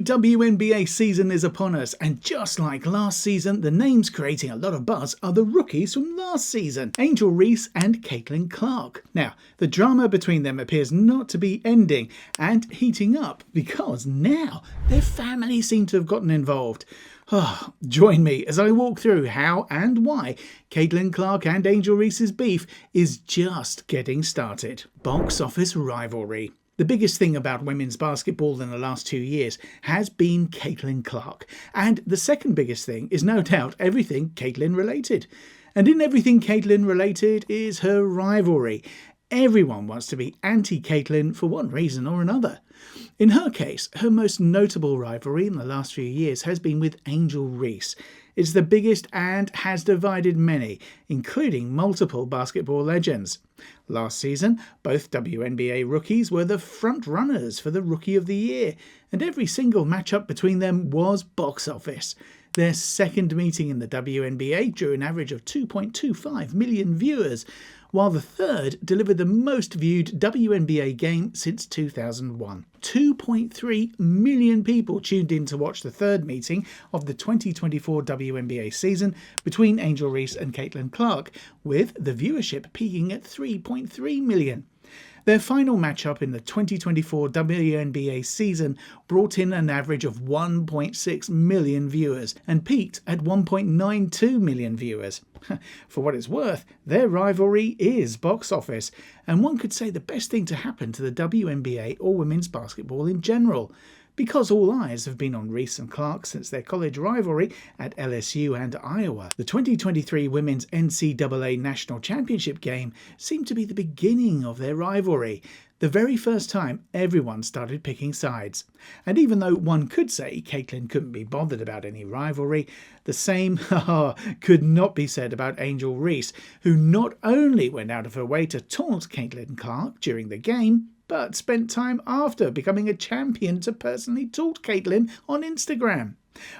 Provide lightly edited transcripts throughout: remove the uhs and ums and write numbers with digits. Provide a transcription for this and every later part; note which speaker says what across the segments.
Speaker 1: new WNBA season is upon us, and just like last season, the names creating a lot of buzz are the rookies from last season, Angel Reese and Caitlin Clark. Now, the drama between them appears not to be ending and heating up because now their families seem to have gotten involved. Join me as I walk through how and why Caitlin Clark and Angel Reese's beef is just getting started. Box office rivalry. The biggest thing about women's basketball in the last 2 years has been Caitlin Clark. And the second biggest thing is no doubt everything Caitlin related. And in everything Caitlin related is her rivalry. Everyone wants to be anti-Caitlin for one reason or another. In her case, her most notable rivalry in the last few years has been with Angel Reese. It's the biggest and has divided many, including multiple basketball legends. Last season, both WNBA rookies were the front runners for the Rookie of the Year, and every single matchup between them was box office. Their second meeting in the WNBA drew an average of 2.25 million viewers, while the third delivered the most viewed WNBA game since 2001. 2.3 million people tuned in to watch the third meeting of the 2024 WNBA season between Angel Reese and Caitlin Clark, with the viewership peaking at 3.3 million. Their final matchup in the 2024 WNBA season brought in an average of 1.6 million viewers and peaked at 1.92 million viewers. For what it's worth, their rivalry is box office, and one could say the best thing to happen to the WNBA or women's basketball in general, because all eyes have been on Reese and Clark since their college rivalry at LSU and Iowa. The 2023 Women's NCAA National Championship game seemed to be the beginning of their rivalry, the very first time everyone started picking sides. And even though one could say Caitlin couldn't be bothered about any rivalry, the same could not be said about Angel Reese, who not only went out of her way to taunt Caitlin Clark during the game, but spent time after becoming a champion to personally taunt Caitlin on Instagram.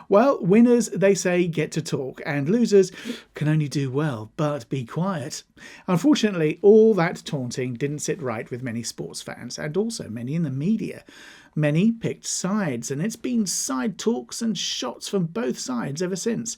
Speaker 1: Well, winners, they say, get to talk, and losers can only do well but be quiet. Unfortunately, all that taunting didn't sit right with many sports fans, and also many in the media. Many picked sides, and it's been side talks and shots from both sides ever since.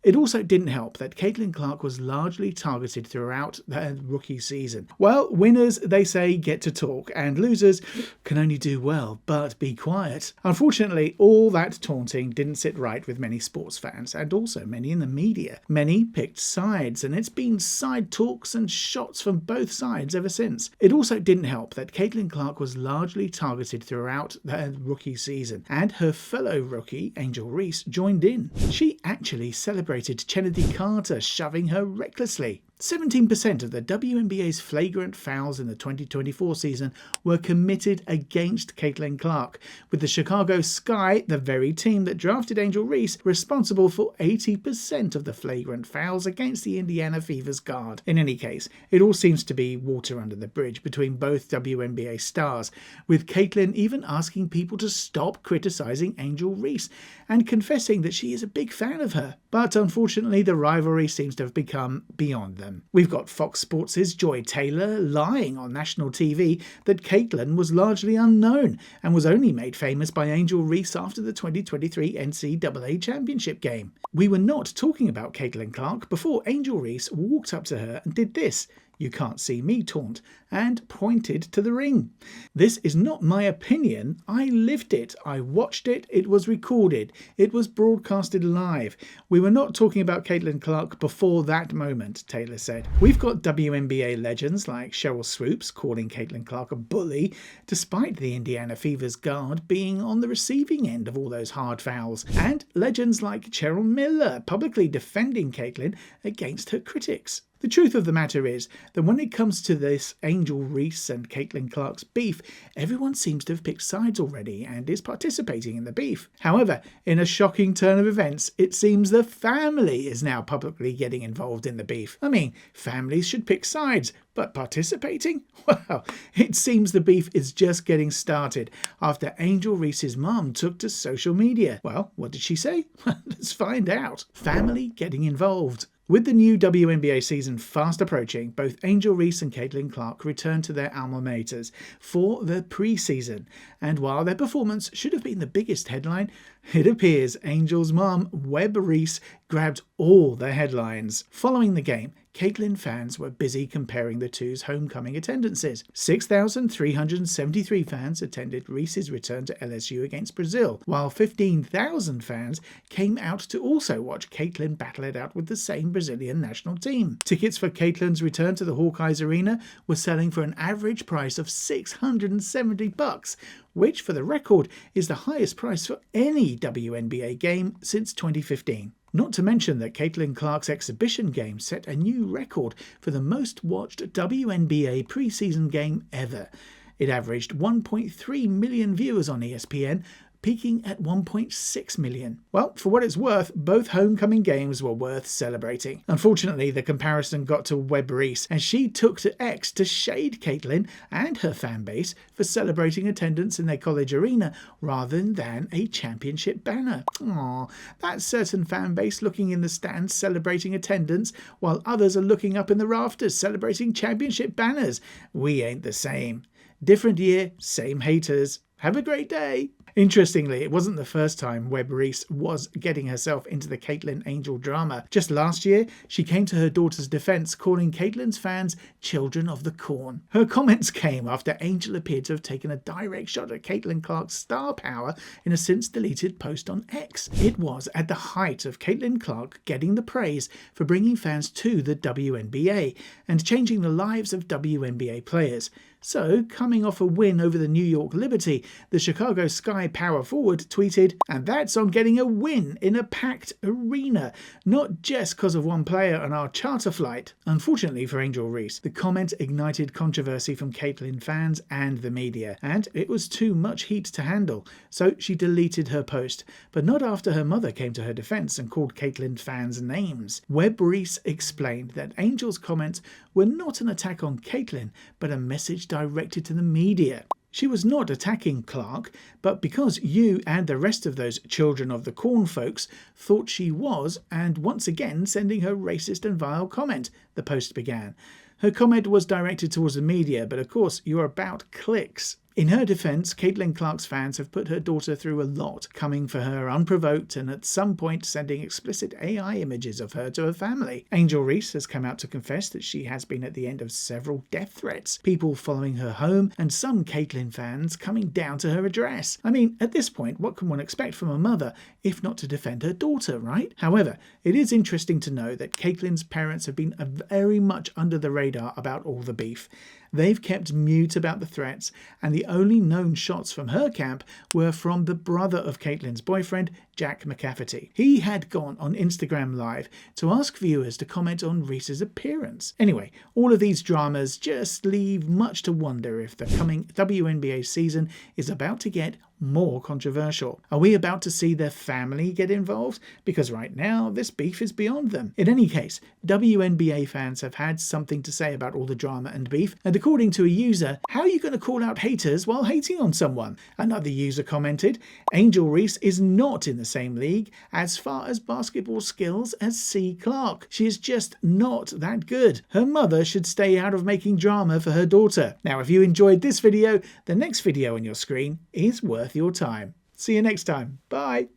Speaker 1: It also didn't help that Caitlin Clark was largely targeted throughout the rookie season. Well, winners, they say, get to talk, and losers can only do well but be quiet. Unfortunately, all that taunting didn't sit right with many sports fans, and also many in the media. Many picked sides, and it's been side talks and shots from both sides ever since. It also didn't help that Caitlin Clark was largely targeted throughout the rookie season, and her fellow rookie, Angel Reese, joined in. She actually celebrated Kennedy Carter shoving her recklessly. 17% of the WNBA's flagrant fouls in the 2024 season were committed against Caitlin Clark, with the Chicago Sky, the very team that drafted Angel Reese, responsible for 80% of the flagrant fouls against the Indiana Fever's guard. In any case, it all seems to be water under the bridge between both WNBA stars, with Caitlin even asking people to stop criticizing Angel Reese and confessing that she is a big fan of her. But unfortunately, the rivalry seems to have become beyond them. We've got Fox Sports' Joy Taylor lying on national TV that Caitlin was largely unknown and was only made famous by Angel Reese after the 2023 NCAA Championship game. We were not talking about Caitlin Clark before Angel Reese walked up to her and did this. "You can't see me" taunt, and pointed to the ring. This is not my opinion. I lived it. I watched it. It was recorded. It was broadcasted live. We were not talking about Caitlin Clark before that moment, Taylor said. We've got WNBA legends like Cheryl Swoops calling Caitlin Clark a bully, despite the Indiana Fever's guard being on the receiving end of all those hard fouls, and legends like Cheryl Miller publicly defending Caitlin against her critics. The truth of the matter is that when it comes to this Angel Reese and Caitlin Clark's beef, everyone seems to have picked sides already and is participating in the beef. However, in a shocking turn of events, it seems the family is now publicly getting involved in the beef. I mean, families should pick sides, but participating? Well, it seems the beef is just getting started after Angel Reese's mum took to social media. Well, what did she say? Let's find out. Family getting involved. With the new WNBA season fast approaching, both Angel Reese and Caitlin Clark returned to their alma maters for the pre-season, and while their performance should have been the biggest headline, it appears Angel's mum, Webb Reese, grabbed all the headlines. Following the game, Caitlin fans were busy comparing the two's homecoming attendances. 6,373 fans attended Reese's return to LSU against Brazil, while 15,000 fans came out to also watch Caitlin battle it out with the same Brazilian national team. Tickets for Caitlin's return to the Hawkeyes Arena were selling for an average price of $670, which, for the record, is the highest price for any WNBA game since 2015. Not to mention that Caitlin Clark's exhibition game set a new record for the most watched WNBA preseason game ever. It averaged 1.3 million viewers on ESPN, peaking at 1.6 million. Well, for what it's worth, both homecoming games were worth celebrating. Unfortunately, the comparison got to Webb Reese, as she took to X to shade Caitlin and her fan base for celebrating attendance in their college arena rather than a championship banner. Aww, that certain fan base looking in the stands celebrating attendance, while others are looking up in the rafters celebrating championship banners. We ain't the same. Different year, same haters. Have a great day. Interestingly, it wasn't the first time Webb Reese was getting herself into the Caitlin Angel drama. Just last year, she came to her daughter's defense, calling Caitlin's fans children of the corn. Her comments came after Angel appeared to have taken a direct shot at Caitlin Clark's star power in a since-deleted post on X. It was at the height of Caitlin Clark getting the praise for bringing fans to the WNBA and changing the lives of WNBA players. So, coming off a win over the New York Liberty, the Chicago Sky power forward tweeted, "And that's on getting a win in a packed arena, not just because of one player on our charter flight." Unfortunately for Angel Reese, the comment ignited controversy from Caitlin fans and the media, and it was too much heat to handle, so she deleted her post, but not after her mother came to her defense and called Caitlin fans names. Webb Reese explained that Angel's comments were not an attack on Caitlin, but a message directed to the media. She was not attacking Clark, but because you and the rest of those children of the corn folks thought she was, and once again sending her racist and vile comment, the post began. Her comment was directed towards the media, but of course you're about clicks. In her defense, Caitlin Clark's fans have put her daughter through a lot, coming for her unprovoked and at some point sending explicit AI images of her to her family. Angel Reese has come out to confess that she has been at the end of several death threats, people following her home, and some Caitlin fans coming down to her address. I mean, at this point, what can one expect from a mother if not to defend her daughter, right? However, it is interesting to know that Caitlin's parents have been very much under the radar about all the beef. They've kept mute about the threats, and the only known shots from her camp were from the brother of Caitlin's boyfriend, Jack McCafferty. He had gone on Instagram Live to ask viewers to comment on Reese's appearance. Anyway, all of these dramas just leave much to wonder if the coming WNBA season is about to get more controversial. Are we about to see their family get involved? Because right now, this beef is beyond them. In any case, WNBA fans have had something to say about all the drama and beef, and according to a user, how are you going to call out haters while hating on someone? Another user commented, Angel Reese is not in the same league as far as basketball skills as C. Clark. She is just not that good. Her mother should stay out of making drama for her daughter. Now, if you enjoyed this video, the next video on your screen is worth your time. See you next time. Bye.